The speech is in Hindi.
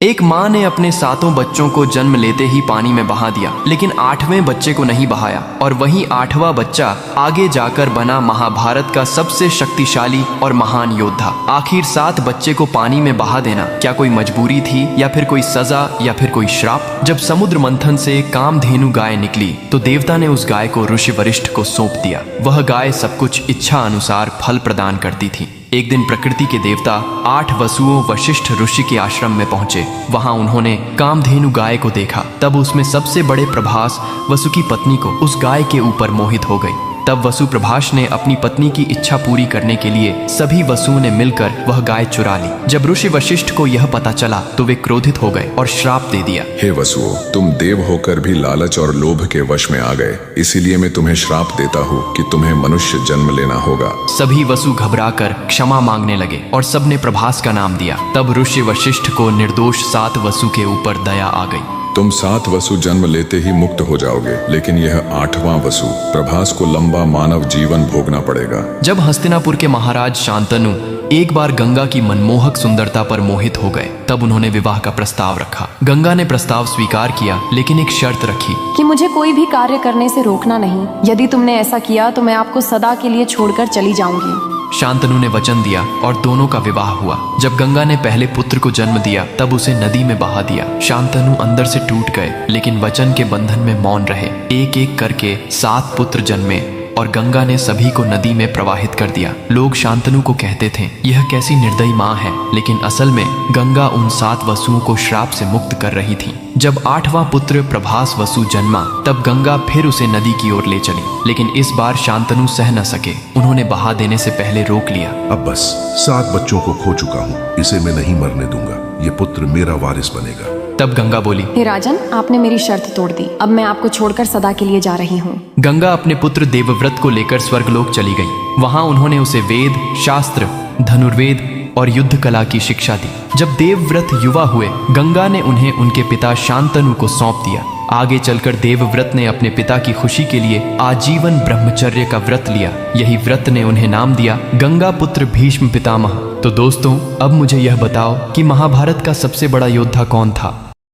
एक माँ ने अपने 7 बच्चों को जन्म लेते ही पानी में बहा दिया, लेकिन 8वें बच्चे को नहीं बहाया और वही 8वां बच्चा आगे जाकर बना महाभारत का सबसे शक्तिशाली और महान योद्धा। आखिर 7 बच्चे को पानी में बहा देना क्या कोई मजबूरी थी या फिर कोई सजा या फिर कोई श्राप? जब समुद्र मंथन से कामधेनु गाय निकली तो देवता ने उस गाय को ऋषि वशिष्ठ को सौंप दिया। वह गाय सब कुछ इच्छा अनुसार फल प्रदान करती थी। एक दिन प्रकृति के देवता 8 वसुओं वशिष्ठ ऋषि के आश्रम में पहुंचे। वहां उन्होंने कामधेनु गाय को देखा। तब उसमें सबसे बड़े प्रभास वसु की पत्नी को उस गाय के ऊपर मोहित हो गई। तब वसु प्रभास ने अपनी पत्नी की इच्छा पूरी करने के लिए सभी वसुओं ने मिलकर वह गाय चुरा ली। जब ऋषि वशिष्ठ को यह पता चला तो वे क्रोधित हो गए और श्राप दे दिया। हे वसुओं, तुम देव होकर भी लालच और लोभ के वश में आ गए, इसीलिए मैं तुम्हें श्राप देता हूँ कि तुम्हें मनुष्य जन्म लेना होगा। सभी वसु घबराकर क्षमा मांगने लगे और सबने प्रभास का नाम दिया। तब ऋषि वशिष्ठ को निर्दोष 7 वसु के ऊपर दया आ गई। तुम 7 वसु जन्म लेते ही मुक्त हो जाओगे, लेकिन यह 8वां वसु प्रभास को लंबा मानव जीवन भोगना पड़ेगा। जब हस्तिनापुर के महाराज शांतनु एक बार गंगा की मनमोहक सुंदरता पर मोहित हो गए, तब उन्होंने विवाह का प्रस्ताव रखा। गंगा ने प्रस्ताव स्वीकार किया, लेकिन एक शर्त रखी कि मुझे कोई भी कार्य करने से रोकना नहीं। यदि तुमने ऐसा किया तो मैं आपको सदा के लिए छोड़कर चली जाऊंगी। शांतनु ने वचन दिया और दोनों का विवाह हुआ। जब गंगा ने पहले पुत्र को जन्म दिया तब उसे नदी में बहा दिया। शांतनु अंदर से टूट गए, लेकिन वचन के बंधन में मौन रहे। एक एक करके 7 पुत्र जन्मे और गंगा ने सभी को नदी में प्रवाहित कर दिया। लोग शांतनु को कहते थे, यह कैसी निर्दयी माँ है, लेकिन असल में गंगा उन 7 वसुओं को श्राप से मुक्त कर रही थी। जब 8वां पुत्र प्रभास वसु जन्मा तब गंगा फिर उसे नदी की ओर ले चली, लेकिन इस बार शांतनु सह न सके। उन्होंने बहा देने से पहले रोक लिया। अब बस 7 बच्चों को खो चुका हूँ, इसे मैं नहीं मरने दूंगा। ये पुत्र मेरा वारिस बनेगा। तब गंगा बोली, हे राजन, आपने मेरी शर्त तोड़ दी। अब मैं आपको छोड़कर सदा के लिए जा रही हूँ। गंगा अपने पुत्र देवव्रत को लेकर स्वर्गलोक चली गई। वहां उन्होंने उसे वेद, शास्त्र, धनुर्वेद और युद्ध कला की शिक्षा दी। जब देवव्रत युवा हुए, गंगा ने उन्हें उनके पिता शांतनु को सौंप दिया। आगे चलकर देवव्रत ने अपने पिता की खुशी के लिए आजीवन ब्रह्मचर्य का व्रत लिया। यही व्रत ने उन्हें नाम दिया गंगा पुत्र भीष्म पितामह। तो दोस्तों, अब मुझे यह बताओ कि महाभारत का सबसे बड़ा योद्धा कौन था?